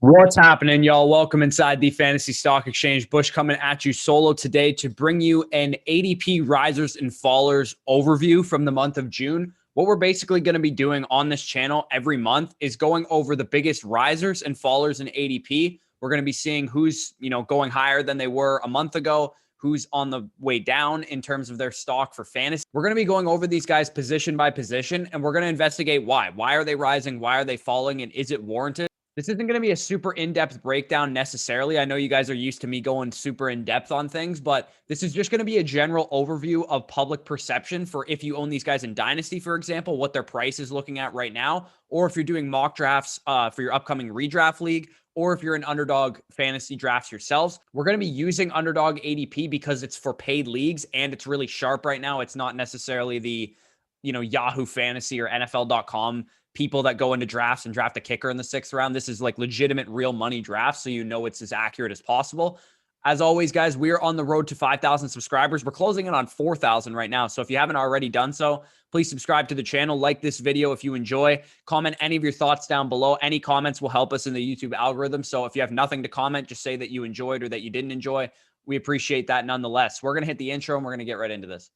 What's happening, y'all? Welcome inside the Fantasy Stock Exchange. Bush coming at you solo today to bring you an ADP risers and fallers overview from the month of June. What we're basically going to be doing on this channel every month is going over the biggest risers and fallers in ADP. We're going to be seeing who's, going higher than they were a month ago, who's on the way down in terms of their stock for fantasy. We're going to be going over these guys position by position, and we're going to investigate why. Why are they rising? Why are they falling? And is it warranted? This isn't going to be a super in-depth breakdown necessarily. I know you guys are used to me going super in-depth on things, but this is just going to be a general overview of public perception for if you own these guys in Dynasty, for example, what their price is looking at right now, or if you're doing mock drafts for your upcoming redraft league, or if you're in Underdog fantasy drafts yourselves. We're going to be using Underdog ADP because it's for paid leagues and it's really sharp right now. It's not necessarily the, Yahoo Fantasy or NFL.com people that go into drafts and draft a kicker in the 6th round. This is like legitimate real money drafts, so it's as accurate as possible. As always, guys, we are on the road to 5,000 subscribers. We're closing in on 4,000 right now. So if you haven't already done so, please subscribe to the channel, like this video if you enjoy, comment any of your thoughts down below. Any comments will help us in the YouTube algorithm. So if you have nothing to comment, just say that you enjoyed or that you didn't enjoy. We appreciate that nonetheless. We're going to hit the intro and we're going to get right into this.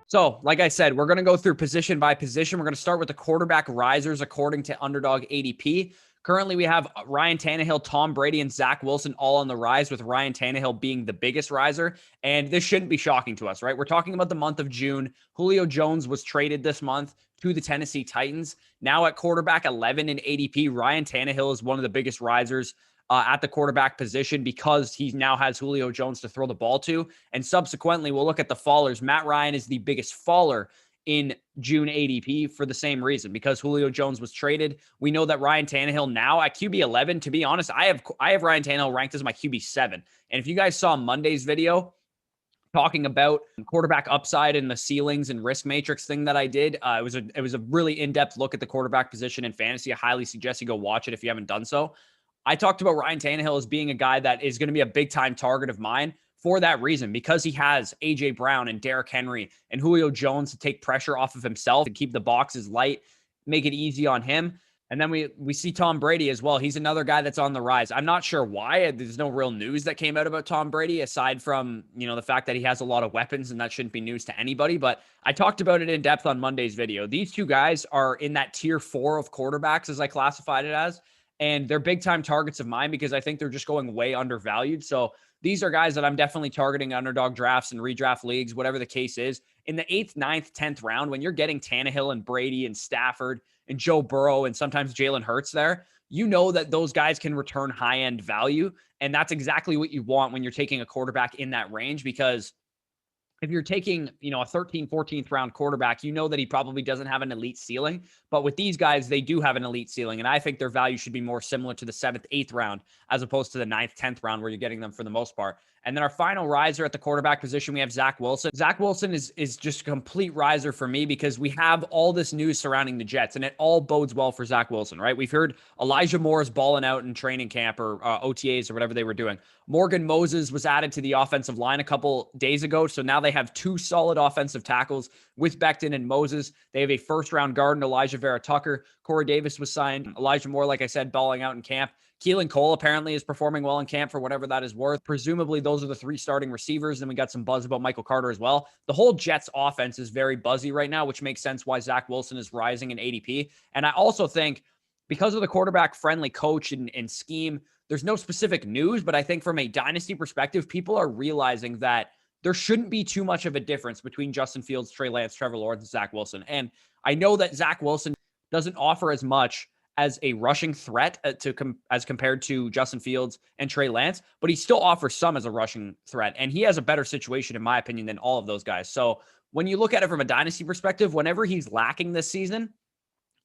So, like I said, we're going to go through position by position. We're going to start with the quarterback risers according to Underdog ADP. Currently, we have Ryan Tannehill, Tom Brady, and Zach Wilson all on the rise, with Ryan Tannehill being the biggest riser. And this shouldn't be shocking to us, right? We're talking about the month of June. Julio Jones was traded this month to the Tennessee Titans. Now at quarterback 11 in ADP, Ryan Tannehill is one of the biggest risers at the quarterback position because he now has Julio Jones to throw the ball to. And subsequently, we'll look at the fallers. Matt Ryan is the biggest faller in June ADP for the same reason, because Julio Jones was traded. We know that Ryan Tannehill now at QB 11, to be honest, I have Ryan Tannehill ranked as my QB 7. And if you guys saw Monday's video talking about quarterback upside and the ceilings and risk matrix thing that I did, it was a really in-depth look at the quarterback position in fantasy. I highly suggest you go watch it if you haven't done so. I talked about Ryan Tannehill as being a guy that is going to be a big-time target of mine for that reason, because he has A.J. Brown and Derrick Henry and Julio Jones to take pressure off of himself and keep the boxes light, make it easy on him. And then we see Tom Brady as well. He's another guy that's on the rise. I'm not sure why. There's no real news that came out about Tom Brady aside from, the fact that he has a lot of weapons, and that shouldn't be news to anybody. But I talked about it in depth on Monday's video. These two guys are in that tier 4 of quarterbacks, as I classified it as. And they're big-time targets of mine because I think they're just going way undervalued. So these are guys that I'm definitely targeting Underdog drafts and redraft leagues, whatever the case is. In the 8th, 9th, 10th round, when you're getting Tannehill and Brady and Stafford and Joe Burrow and sometimes Jalen Hurts there, you know that those guys can return high-end value. And that's exactly what you want when you're taking a quarterback in that range, because if you're taking, a 13th, 14th round quarterback, you know that he probably doesn't have an elite ceiling. But with these guys, they do have an elite ceiling. And I think their value should be more similar to the 7th, 8th round, as opposed to the 9th, 10th round, where you're getting them for the most part. And then our final riser at the quarterback position, we have Zach Wilson. Zach Wilson is just a complete riser for me because we have all this news surrounding the Jets, and it all bodes well for Zach Wilson, right? We've heard Elijah Moore is balling out in training camp or OTAs or whatever they were doing. Morgan Moses was added to the offensive line a couple days ago, so now they have 2 solid offensive tackles with Becton and Moses. They have a first-round guard in Elijah Vera Tucker. Corey Davis was signed. Elijah Moore, like I said, balling out in camp. Keelan Cole apparently is performing well in camp for whatever that is worth. Presumably, those are the 3 starting receivers. Then we got some buzz about Michael Carter as well. The whole Jets offense is very buzzy right now, which makes sense why Zach Wilson is rising in ADP. And I also think because of the quarterback-friendly coach and scheme, there's no specific news, but I think from a dynasty perspective, people are realizing that there shouldn't be too much of a difference between Justin Fields, Trey Lance, Trevor Lawrence, and Zach Wilson. And I know that Zach Wilson doesn't offer as much as a rushing threat as compared to Justin Fields and Trey Lance, but he still offers some as a rushing threat. And he has a better situation, in my opinion, than all of those guys. So when you look at it from a dynasty perspective, whenever he's lacking this season,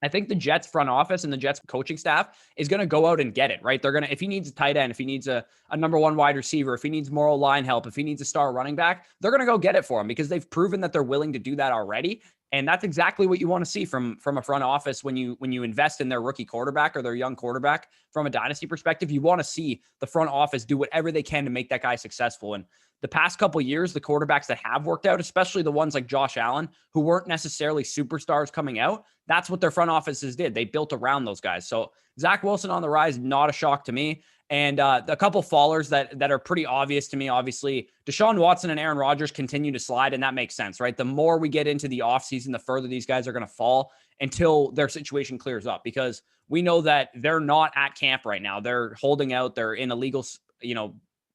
I think the Jets front office and the Jets coaching staff is going to go out and get it, right? They're going to, if he needs a tight end, if he needs a number 1 wide receiver, if he needs more line help, if he needs a star running back, they're going to go get it for him because they've proven that they're willing to do that already. And that's exactly what you want to see from a front office when you invest in their rookie quarterback or their young quarterback from a dynasty perspective. You want to see the front office do whatever they can to make that guy successful. And the past couple of years, the quarterbacks that have worked out, especially the ones like Josh Allen, who weren't necessarily superstars coming out, that's what their front offices did. They built around those guys. So Zach Wilson on the rise, not a shock to me. And a couple fallers that are pretty obvious to me, obviously, Deshaun Watson and Aaron Rodgers continue to slide, and that makes sense, right? The more we get into the offseason, the further these guys are going to fall until their situation clears up, because we know that they're not at camp right now. They're holding out. They're in a legal,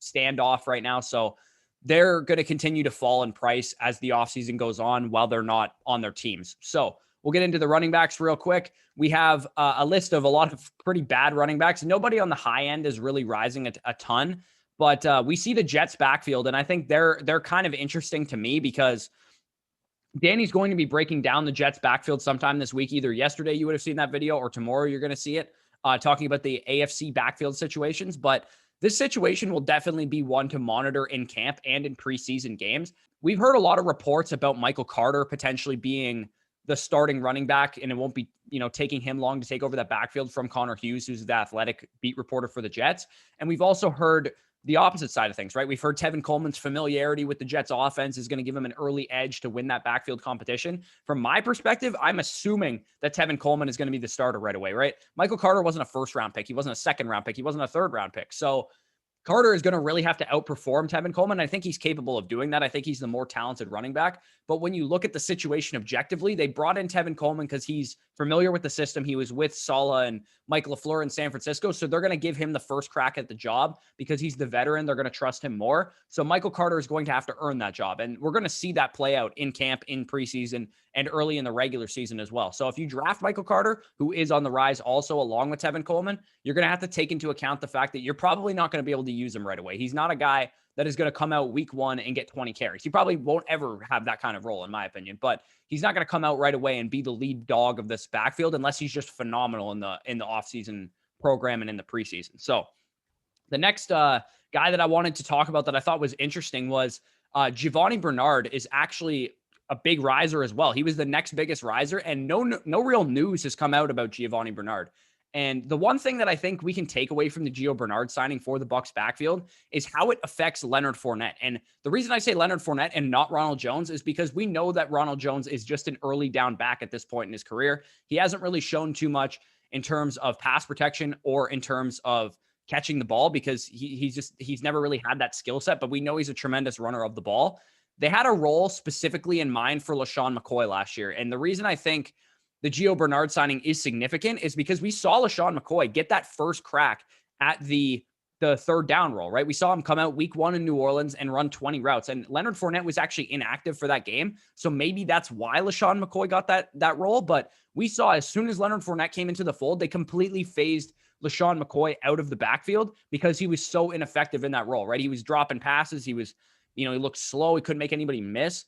standoff right now. So they're going to continue to fall in price as the offseason goes on while they're not on their teams. So we'll get into the running backs real quick. We have a list of a lot of pretty bad running backs. Nobody on the high end is really rising a ton, but we see the Jets backfield, and I think they're kind of interesting to me because Danny's going to be breaking down the Jets backfield sometime this week. Either yesterday you would have seen that video, or tomorrow you're going to see it, talking about the AFC backfield situations. But this situation will definitely be one to monitor in camp and in preseason games. We've heard a lot of reports about Michael Carter potentially being the starting running back, and it won't be, taking him long to take over that backfield from Connor Hughes, who's the athletic beat reporter for the Jets. And we've also heard the opposite side of things, right? We've heard Tevin Coleman's familiarity with the Jets offense is going to give him an early edge to win that backfield competition. From my perspective, I'm assuming that Tevin Coleman is going to be the starter right away, right? Michael Carter wasn't a first round pick. He wasn't a second round pick. He wasn't a third round pick. So Carter is going to really have to outperform Tevin Coleman. I think he's capable of doing that. I think he's the more talented running back. But when you look at the situation objectively, they brought in Tevin Coleman because he's familiar with the system. He was with Saleh and Mike LaFleur in San Francisco. So they're going to give him the first crack at the job because he's the veteran. They're going to trust him more. So Michael Carter is going to have to earn that job. And we're going to see that play out in camp, in preseason, and early in the regular season as well. So if you draft Michael Carter, who is on the rise also along with Tevin Coleman, you're going to have to take into account the fact that you're probably not going to be able to use him right away. He's not a guy that is going to come out week one and get 20 carries. He probably won't ever have that kind of role, in my opinion, but he's not going to come out right away and be the lead dog of this backfield unless he's just phenomenal in the offseason program and in the preseason. So the next guy that I wanted to talk about that I thought was interesting was Giovanni Bernard is actually a big riser as well. He was the next biggest riser, and no real news has come out about Giovanni Bernard. And the one thing that I think we can take away from the Gio Bernard signing for the Bucs backfield is how it affects Leonard Fournette. And the reason I say Leonard Fournette and not Ronald Jones is because we know that Ronald Jones is just an early down back at this point in his career. He hasn't really shown too much in terms of pass protection or in terms of catching the ball because he's never really had that skill set, but we know he's a tremendous runner of the ball. They had a role specifically in mind for LaShawn McCoy last year. And the reason I think the Gio Bernard signing is significant is because we saw LaShawn McCoy get that first crack at the third down role, right? We saw him come out week one in New Orleans and run 20 routes, and Leonard Fournette was actually inactive for that game. So maybe that's why LaShawn McCoy got that role. But we saw as soon as Leonard Fournette came into the fold, they completely phased LaShawn McCoy out of the backfield because he was so ineffective in that role, right? He was dropping passes. He was, he looked slow. He couldn't make anybody miss.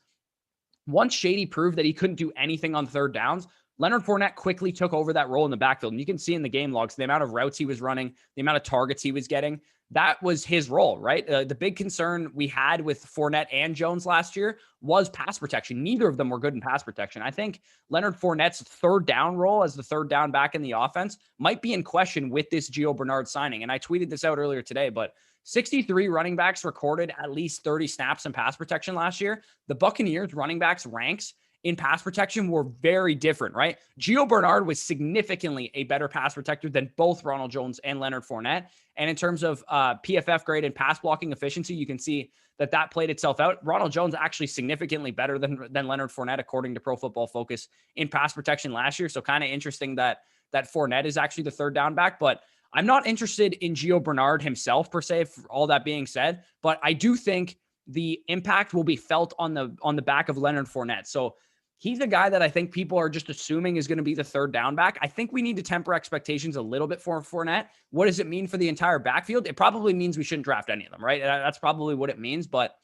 Once Shady proved that he couldn't do anything on third downs, Leonard Fournette quickly took over that role in the backfield. And you can see in the game logs, the amount of routes he was running, the amount of targets he was getting, that was his role, right? The big concern we had with Fournette and Jones last year was pass protection. Neither of them were good in pass protection. I think Leonard Fournette's third down role as the third down back in the offense might be in question with this Gio Bernard signing. And I tweeted this out earlier today, but 63 running backs recorded at least 30 snaps in pass protection last year. The Buccaneers running backs ranks in pass protection were very different, right? Gio Bernard was significantly a better pass protector than both Ronald Jones and Leonard Fournette. And in terms of PFF grade and pass blocking efficiency, you can see that played itself out. Ronald Jones actually significantly better than Leonard Fournette, according to Pro Football Focus, in pass protection last year. So kind of interesting that Fournette is actually the third down back. But I'm not interested in Gio Bernard himself, per se, for all that being said. But I do think the impact will be felt on the back of Leonard Fournette. So he's a guy that I think people are just assuming is going to be the third down back. I think we need to temper expectations a little bit for Fournette. What does it mean for the entire backfield? It probably means we shouldn't draft any of them, right? That's probably what it means. But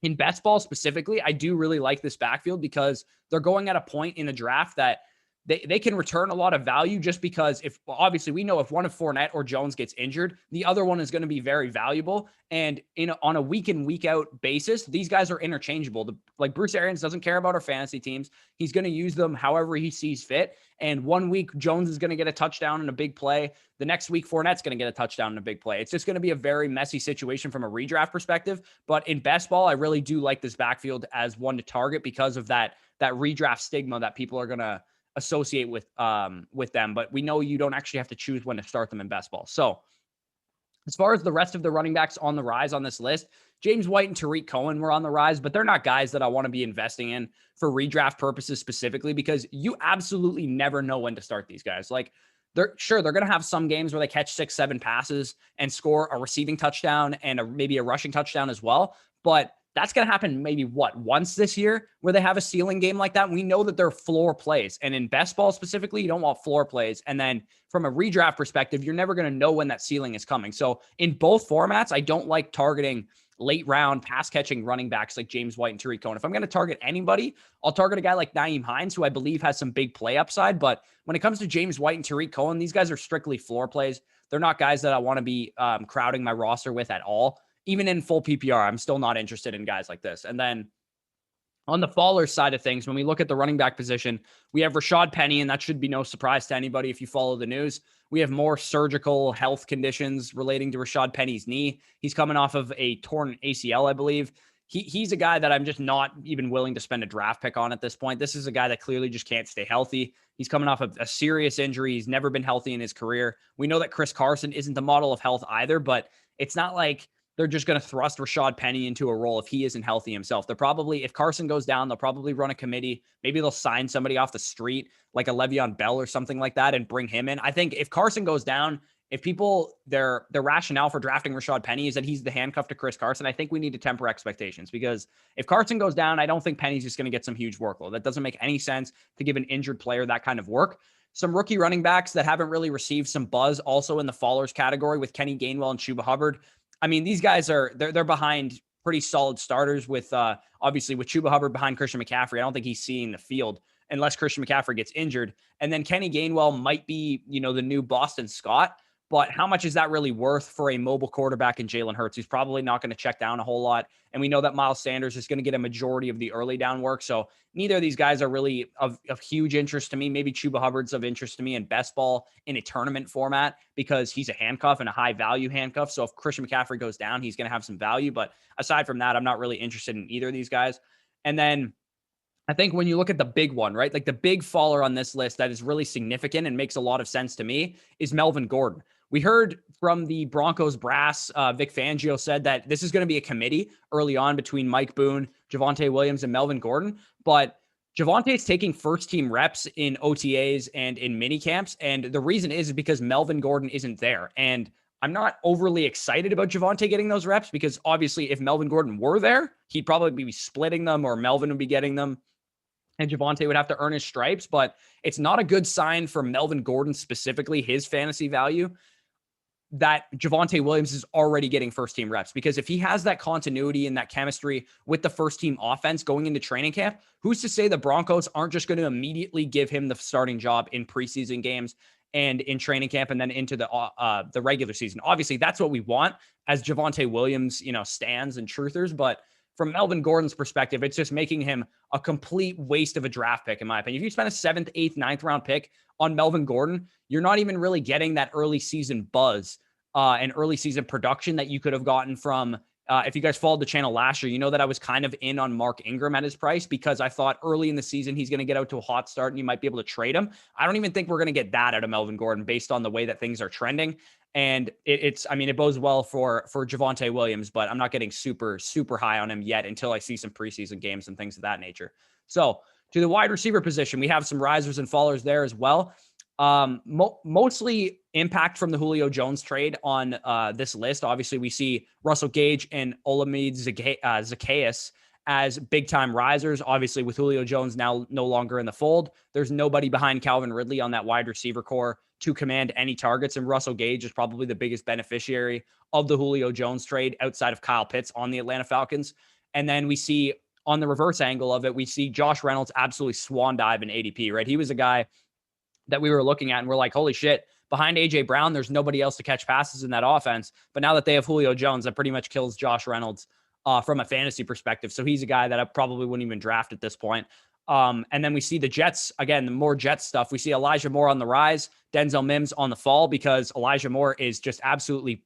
in best ball specifically, I do really like this backfield because they're going at a point in a draft that they can return a lot of value just because obviously we know if one of Fournette or Jones gets injured, the other one is going to be very valuable. And on a week in, week out basis, these guys are interchangeable. Like Bruce Arians doesn't care about our fantasy teams. He's going to use them however he sees fit. And one week Jones is going to get a touchdown and a big play. The next week Fournette's going to get a touchdown and a big play. It's just going to be a very messy situation from a redraft perspective. But in best ball, I really do like this backfield as one to target because of that redraft stigma that people are going to associate with them. But we know you don't actually have to choose when to start them in best ball. So as far as the rest of the running backs on the rise on this list, James White and Tariq Cohen were on the rise, but they're not guys that I want to be investing in for redraft purposes specifically, because you absolutely never know when to start these guys. Like they're going to have some games where they catch 6-7 passes and score a receiving touchdown and maybe a rushing touchdown as well. But that's going to happen maybe once this year where they have a ceiling game like that. We know that they're floor plays. And in best ball specifically, you don't want floor plays. And then from a redraft perspective, you're never going to know when that ceiling is coming. So in both formats, I don't like targeting late round pass catching running backs like James White and Tariq Cohen. If I'm going to target anybody, I'll target a guy like Nyheim Hines, who I believe has some big play upside. But when it comes to James White and Tariq Cohen, these guys are strictly floor plays. They're not guys that I want to be crowding my roster with at all. Even in full PPR, I'm still not interested in guys like this. And then on the fallers side of things, when we look at the running back position, we have Rashad Penny, and that should be no surprise to anybody if you follow the news. We have more surgical health conditions relating to Rashad Penny's knee. He's coming off of a torn ACL, I believe. He's a guy that I'm just not even willing to spend a draft pick on at this point. This is a guy that clearly just can't stay healthy. He's coming off of a serious injury. He's never been healthy in his career. We know that Chris Carson isn't the model of health either, but it's not like they're just going to thrust Rashad Penny into a role if he isn't healthy himself. They're probably, if Carson goes down, they'll probably run a committee. Maybe they'll sign somebody off the street, like a Le'Veon Bell or something like that, and bring him in. I think if Carson goes down, if people, their rationale for drafting Rashad Penny is that he's the handcuff to Chris Carson, I think we need to temper expectations, because if Carson goes down, I don't think Penny's just going to get some huge workload. That doesn't make any sense to give an injured player that kind of work. Some rookie running backs that haven't really received some buzz also in the fallers category with Kenny Gainwell and Chuba Hubbard. I mean, these guys they're behind pretty solid starters with obviously with Chuba Hubbard behind Christian McCaffrey. I don't think he's seeing the field unless Christian McCaffrey gets injured. And then Kenny Gainwell might be, the new Boston Scott. But how much is that really worth for a mobile quarterback in Jalen Hurts, who's probably not going to check down a whole lot? And we know that Miles Sanders is going to get a majority of the early down work. So neither of these guys are really of huge interest to me. Maybe Chuba Hubbard's of interest to me in best ball in a tournament format because he's a handcuff and a high value handcuff. So if Christian McCaffrey goes down, he's going to have some value. But aside from that, I'm not really interested in either of these guys. And then I think when you look at the big one, right, like the big faller on this list that is really significant and makes a lot of sense to me is Melvin Gordon. We heard from the Broncos brass, Vic Fangio said that this is going to be a committee early on between Mike Boone, Javonte Williams, and Melvin Gordon. But Javonte's taking first-team reps in OTAs and in mini camps. And the reason is because Melvin Gordon isn't there. And I'm not overly excited about Javonte getting those reps because obviously if Melvin Gordon were there, he'd probably be splitting them or Melvin would be getting them. And Javonte would have to earn his stripes. But it's not a good sign for Melvin Gordon specifically, his fantasy value, that Javonte Williams is already getting first team reps, because if he has that continuity and that chemistry with the first team offense going into training camp, who's to say the Broncos aren't just going to immediately give him the starting job in preseason games and in training camp and then into the regular season? Obviously that's what we want as Javonte Williams, stands and truthers. But from Melvin Gordon's perspective, it's just making him a complete waste of a draft pick, in my opinion. If you spend a 7th, 8th, 9th round pick on Melvin Gordon, you're not even really getting that early season buzz and early season production that you could have gotten from, if you guys followed the channel last year, you know that I was kind of in on Mark Ingram at his price because I thought early in the season he's going to get out to a hot start and you might be able to trade him. I don't even think we're going to get that out of Melvin Gordon based on the way that things are trending. And it bodes well for Javonte Williams, but I'm not getting super, super high on him yet until I see some preseason games and things of that nature. So to the wide receiver position, we have some risers and fallers there as well. Mostly impact from the Julio Jones trade on this list. Obviously, we see Russell Gage and Olamide Zaccheaus as big-time risers. Obviously, with Julio Jones now no longer in the fold, there's nobody behind Calvin Ridley on that wide receiver core to command any targets, and Russell Gage is probably the biggest beneficiary of the Julio Jones trade outside of Kyle Pitts on the Atlanta Falcons. And then we see on the reverse angle of it, we see Josh Reynolds absolutely swan dive in ADP, right? He was a guy that we were looking at, and we're like, holy shit, behind AJ Brown, there's nobody else to catch passes in that offense. But now that they have Julio Jones, that pretty much kills Josh Reynolds from a fantasy perspective. So he's a guy that I probably wouldn't even draft at this point. And then we see the Jets, again, the more Jets stuff. We see Elijah Moore on the rise, Denzel Mims on the fall, because Elijah Moore is just absolutely,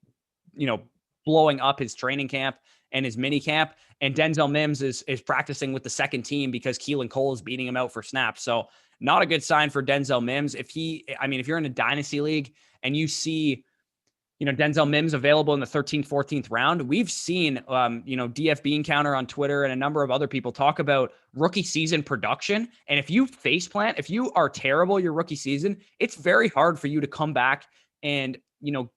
blowing up his training camp and his mini camp. And Denzel Mims is practicing with the second team because Keelan Cole is beating him out for snaps. So not a good sign for Denzel Mims. If you're in a dynasty league and you see, Denzel Mims available in the 13th, 14th round, we've seen, DF Bean Counter on Twitter and a number of other people talk about rookie season production. And if you faceplant, if you are terrible your rookie season, it's very hard for you to come back and,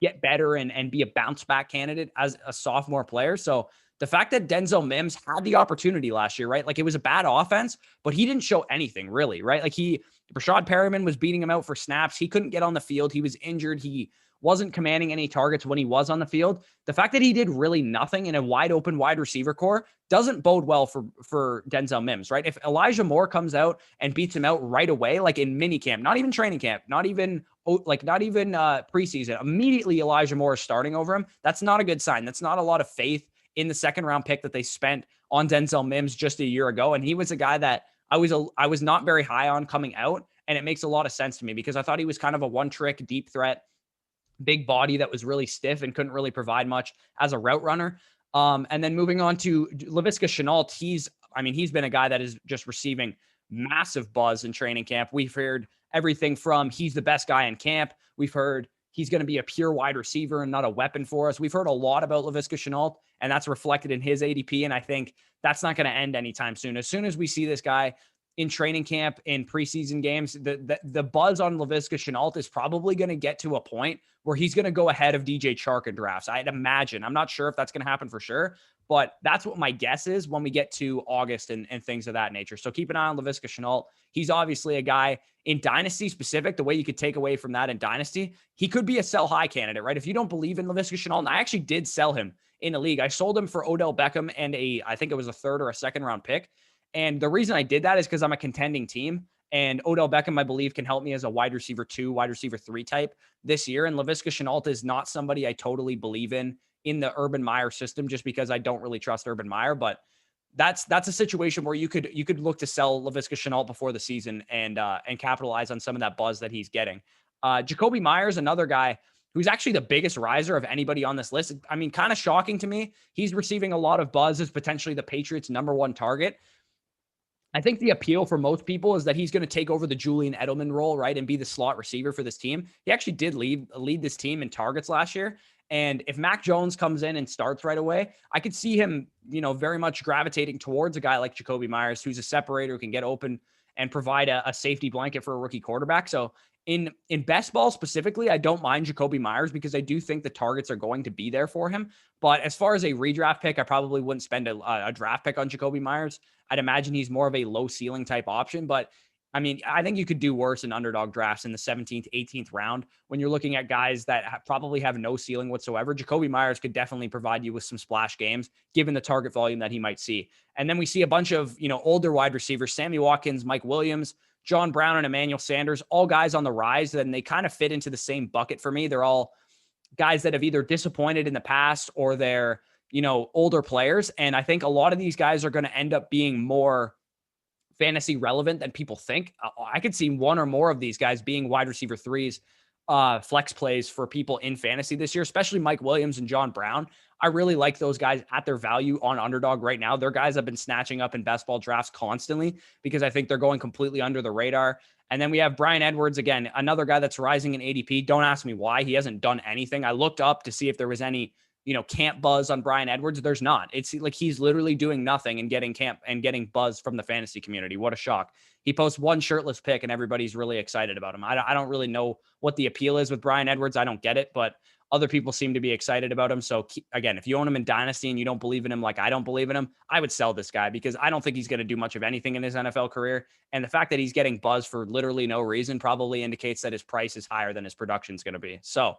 get better and be a bounce back candidate as a sophomore player. So the fact that Denzel Mims had the opportunity last year, right? Like, it was a bad offense, but he didn't show anything really, right? Like, Rashad Perriman was beating him out for snaps. He couldn't get on the field. He was injured. He wasn't commanding any targets when he was on the field. The fact that he did really nothing in a wide open wide receiver core doesn't bode well for Denzel Mims, right? If Elijah Moore comes out and beats him out right away, like in minicamp, not even training camp, not even preseason, immediately Elijah Moore is starting over him. That's not a good sign. That's not a lot of faith in the second round pick that they spent on Denzel Mims just a year ago. And he was a guy that I was not very high on coming out. And it makes a lot of sense to me because I thought he was kind of a one-trick deep threat, big body that was really stiff and couldn't really provide much as a route runner. And then moving on to Laviska Shenault, he's been a guy that is just receiving massive buzz in training camp. We've heard everything from he's the best guy in camp. We've heard he's going to be a pure wide receiver and not a weapon for us. We've heard a lot about Laviska Shenault, and that's reflected in his ADP. And I think that's not going to end anytime soon. As soon as we see this guy in training camp, in preseason games, the buzz on Laviska Shenault is probably going to get to a point where he's going to go ahead of DJ Chark in drafts. I'd imagine. I'm not sure if that's going to happen for sure, but that's what my guess is when we get to August and things of that nature. So keep an eye on Laviska Shenault. He's obviously a guy in Dynasty specific, the way you could take away from that in Dynasty, he could be a sell high candidate, right? If you don't believe in Laviska Shenault, and I actually did sell him in a league. I sold him for Odell Beckham and I think it was a third or a second round pick. And the reason I did that is because I'm a contending team. And Odell Beckham, I believe, can help me as a wide receiver 2, wide receiver 3 type this year. And Laviska Shenault is not somebody I totally believe in the Urban Meyer system, just because I don't really trust Urban Meyer. But that's a situation where you could look to sell Laviska Shenault before the season and capitalize on some of that buzz that he's getting. Jacoby Myers, another guy who's actually the biggest riser of anybody on this list. I mean, kind of shocking to me. He's receiving a lot of buzz as potentially the Patriots' #1 target. I think the appeal for most people is that he's going to take over the Julian Edelman role, right, and be the slot receiver for this team. He actually did lead this team in targets last year. And if Mac Jones comes in and starts right away, I could see him, very much gravitating towards a guy like Jacoby Myers, who's a separator, who can get open and provide a safety blanket for a rookie quarterback. So in best ball specifically, I don't mind Jacoby Myers because I do think the targets are going to be there for him. But as far as a redraft pick, I probably wouldn't spend a draft pick on Jacoby Myers. I'd imagine he's more of a low ceiling type option, but I mean, I think you could do worse in underdog drafts in the 17th, 18th round when you're looking at guys that probably have no ceiling whatsoever. Jacoby Myers could definitely provide you with some splash games, given the target volume that he might see. And then we see a bunch of, older wide receivers, Sammy Watkins, Mike Williams, John Brown, and Emmanuel Sanders, all guys on the rise. And they kind of fit into the same bucket for me. They're all guys that have either disappointed in the past or they're, older players. And I think a lot of these guys are going to end up being more fantasy relevant than people think. I could see one or more of these guys being wide receiver 3s, flex plays for people in fantasy this year, especially Mike Williams and John Brown. I really like those guys at their value on Underdog right now. They're guys I've been snatching up in best ball drafts constantly because I think they're going completely under the radar. And then we have Bryan Edwards, again, another guy that's rising in ADP. Don't ask me why. He hasn't done anything. I looked up to see if there was any camp buzz on Bryan Edwards. There's not. It's like he's literally doing nothing and getting buzz from the fantasy community. What a shock. He posts one shirtless pic and everybody's really excited about him. I don't really know what the appeal is with Bryan Edwards. I don't get it, but other people seem to be excited about him. So again, if you own him in Dynasty and you don't believe in him like I don't believe in him, I would sell this guy because I don't think he's going to do much of anything in his NFL career. And the fact that he's getting buzz for literally no reason probably indicates that his price is higher than his production is going to be. So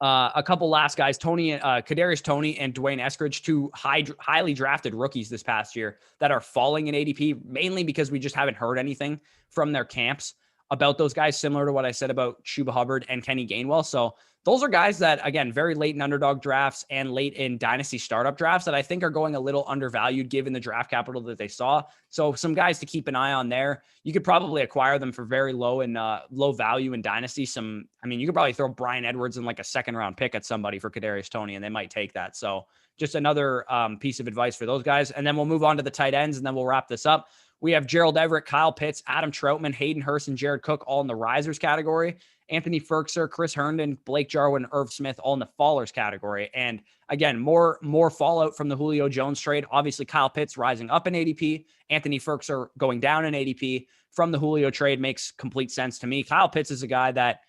a couple last guys, Kadarius Toney and Dwayne Eskridge, two highly drafted rookies this past year that are falling in ADP, mainly because we just haven't heard anything from their camps. about those guys, similar to what I said about Chuba Hubbard and Kenny Gainwell. So those are guys that, again, very late in underdog drafts and late in dynasty startup drafts that I think are going a little undervalued given the draft capital that they saw. So some guys to keep an eye on there. You could probably acquire them for very low and low value in dynasty. You could probably throw Brian Edwards in like a second round pick at somebody for Kadarius Toney, and they might take that. So just another piece of advice for those guys. And then we'll move on to the tight ends, and then we'll wrap this up. We have Gerald Everett, Kyle Pitts, Adam Troutman, Hayden Hurst, and Jared Cook all in the risers category. Anthony Ferkser, Chris Herndon, Blake Jarwin, Irv Smith all in the fallers category. And again, more fallout from the Julio Jones trade. Obviously, Kyle Pitts rising up in ADP. Anthony Ferkser going down in ADP from the Julio trade makes complete sense to me. Kyle Pitts is a guy that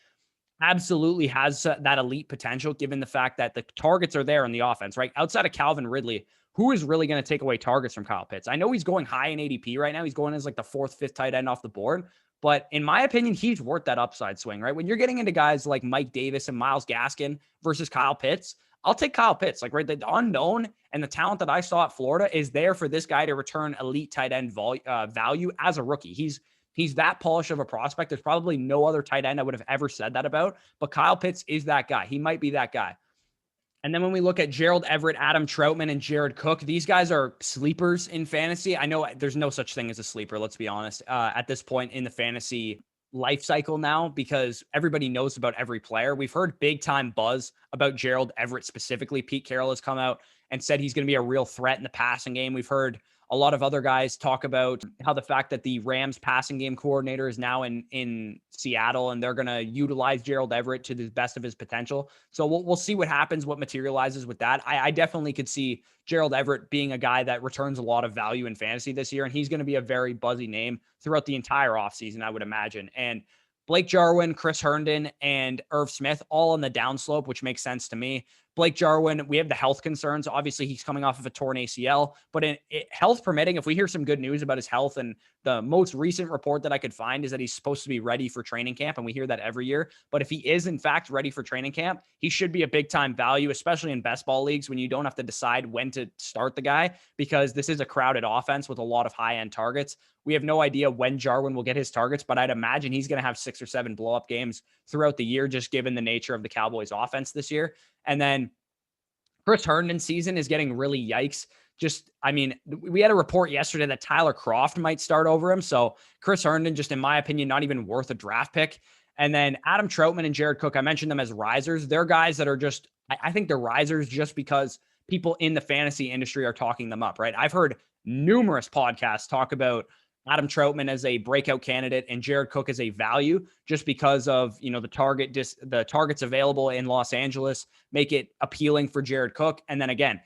absolutely has that elite potential, given the fact that the targets are there in the offense, right? Outside of Calvin Ridley, who is really going to take away targets from Kyle Pitts? I know he's going high in ADP right now. He's going as like the 4th, 5th tight end off the board. But in my opinion, he's worth that upside swing, right? When you're getting into guys like Mike Davis and Myles Gaskin versus Kyle Pitts, I'll take Kyle Pitts. Like, right, the unknown and the talent that I saw at Florida is there for this guy to return elite tight end value as a rookie. He's that polished of a prospect. There's probably no other tight end I would have ever said that about, but Kyle Pitts is that guy. He might be that guy. And then when we look at Gerald Everett, Adam Troutman, and Jared Cook, these guys are sleepers in fantasy. I know there's no such thing as a sleeper, let's be honest, at this point in the fantasy life cycle now, because everybody knows about every player. We've heard big time buzz about Gerald Everett specifically. Pete Carroll has come out and said he's going to be a real threat in the passing game. We've heard a lot of other guys talk about how the fact that the Rams passing game coordinator is now in Seattle, and they're going to utilize Gerald Everett to the best of his potential. So we'll see what happens, what materializes with that. I definitely could see Gerald Everett being a guy that returns a lot of value in fantasy this year, and he's going to be a very buzzy name throughout the entire offseason, I would imagine. And Blake Jarwin, Chris Herndon, and Irv Smith all on the downslope, which makes sense to me. Blake Jarwin, we have the health concerns. Obviously, he's coming off of a torn ACL, but health permitting, if we hear some good news about his health, and the most recent report that I could find is that he's supposed to be ready for training camp, and we hear that every year. But if he is, in fact, ready for training camp, he should be a big-time value, especially in best ball leagues when you don't have to decide when to start the guy, because this is a crowded offense with a lot of high-end targets. We have no idea when Jarwin will get his targets, but I'd imagine he's going to have 6 or 7 blow-up games throughout the year, just given the nature of the Cowboys offense this year. And then Chris Herndon's season is getting really yikes. We had a report yesterday that Tyler Kroft might start over him. So Chris Herndon, just in my opinion, not even worth a draft pick. And then Adam Troutman and Jared Cook, I mentioned them as risers. They're guys that are just, I think they're risers just because people in the fantasy industry are talking them up, right? I've heard numerous podcasts talk about Adam Troutman as a breakout candidate and Jared Cook as a value, just because of, the targets available in Los Angeles make it appealing for Jared Cook. And then again,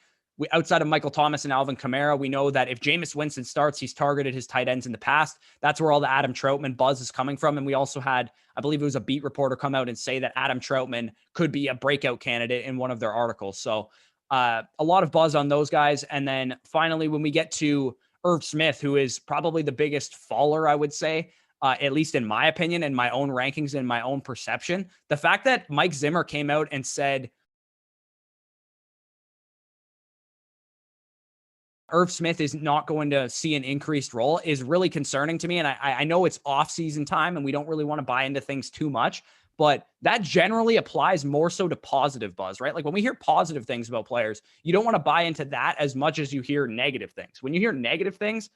outside of Michael Thomas and Alvin Kamara, we know that if Jameis Winston starts, he's targeted his tight ends in the past. That's where all the Adam Troutman buzz is coming from. And we also had, I believe it was a beat reporter, come out and say that Adam Troutman could be a breakout candidate in one of their articles. So a lot of buzz on those guys. And then finally, when we get to Irv Smith, who is probably the biggest faller, I would say, at least in my opinion, and my own rankings and my own perception. The fact that Mike Zimmer came out and said Irv Smith is not going to see an increased role is really concerning to me. And I know it's off-season time and we don't really want to buy into things too much, but that generally applies more so to positive buzz, right? Like when we hear positive things about players, you don't want to buy into that as much as you hear negative things. When you hear negative things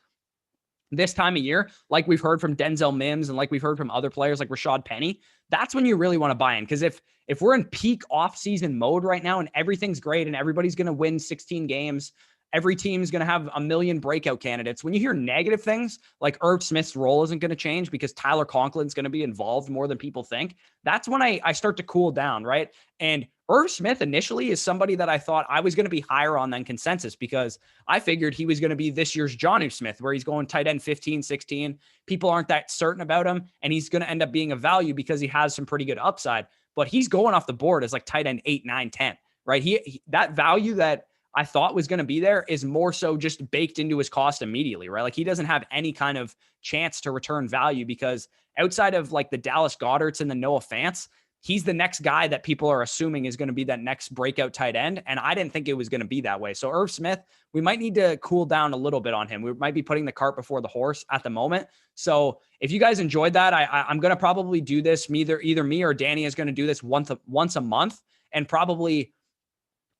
this time of year, like we've heard from Denzel Mims and like we've heard from other players like Rashad Penny, that's when you really want to buy in. Because if we're in peak off-season mode right now and everything's great and everybody's going to win 16 games, every team is going to have a million breakout candidates. When you hear negative things like Irv Smith's role isn't going to change because Tyler Conklin's going to be involved more than people think, that's when I start to cool down, right? And Irv Smith initially is somebody that I thought I was going to be higher on than consensus because I figured he was going to be this year's Jonnu Smith, where he's going tight end 15, 16. People aren't that certain about him, and he's going to end up being a value because he has some pretty good upside. But he's going off the board as like tight end 8, 9, 10, right? He that value that I thought was going to be there is more so just baked into his cost immediately, right? Like he doesn't have any kind of chance to return value because outside of like the Dallas Goederts and the Noah Fants, he's the next guy that people are assuming is going to be that next breakout tight end. And I didn't think it was going to be that way. So Irv Smith, we might need to cool down a little bit on him. We might be putting the cart before the horse at the moment. So if you guys enjoyed that, I'm going to probably do this. Either me or Danny is going to do this once a month, and probably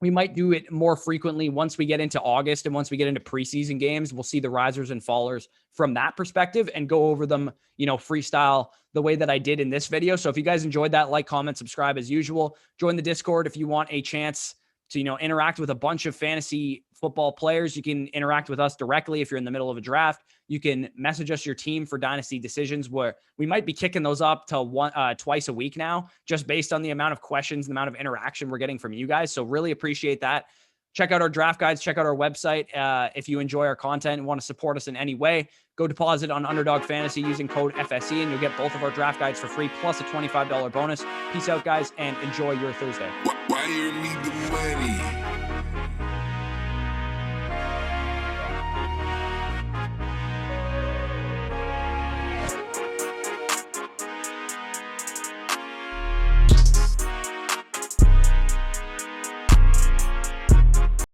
we might do it more frequently once we get into August and once we get into preseason games. We'll see the risers and fallers from that perspective and go over them, freestyle the way that I did in this video. So if you guys enjoyed that, like, comment, subscribe as usual. Join the Discord if you want a chance to, interact with a bunch of fantasy football players. You can interact with us directly if you're in the middle of a draft. You can message us your team for dynasty decisions, where we might be kicking those up to twice a week now, just based on the amount of questions, the amount of interaction we're getting from you guys. So really appreciate that. Check out our draft guides. Check out our website. If you enjoy our content and want to support us in any way, go deposit on Underdog Fantasy using code FSE, and you'll get both of our draft guides for free, plus a $25 bonus. Peace out, guys, and enjoy your Thursday. Why you need the money?